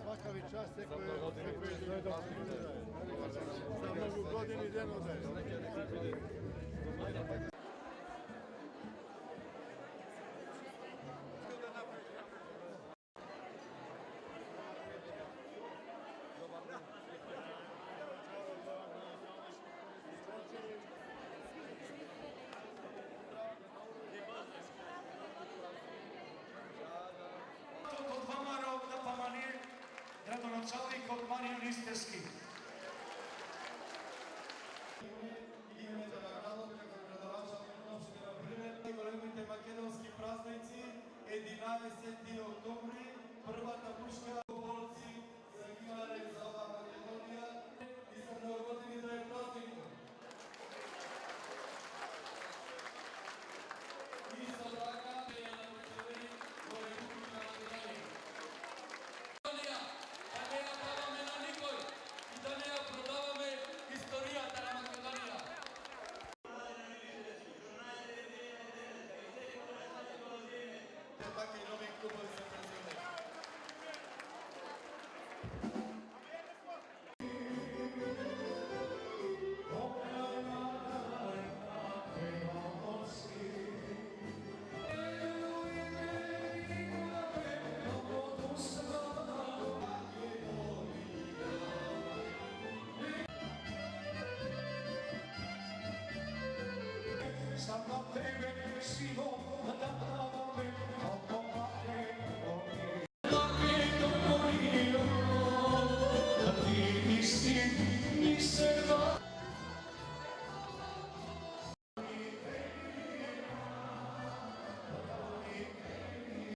Svaka vi čast, neko je dobro. Za mnogo godini deno da je. Gradonačelnik od Marijan Isterski. Големите македонски празници, 11 октомври, првата пушка болци загинале за ова Македонија и за много години да е празникот. И за така ја напочели во Република Македонија. Да не ја даваме на никој и да не ја продаваме историјата на Македонија. Така и нови клубови за пензионери. Sam na tebe sigo da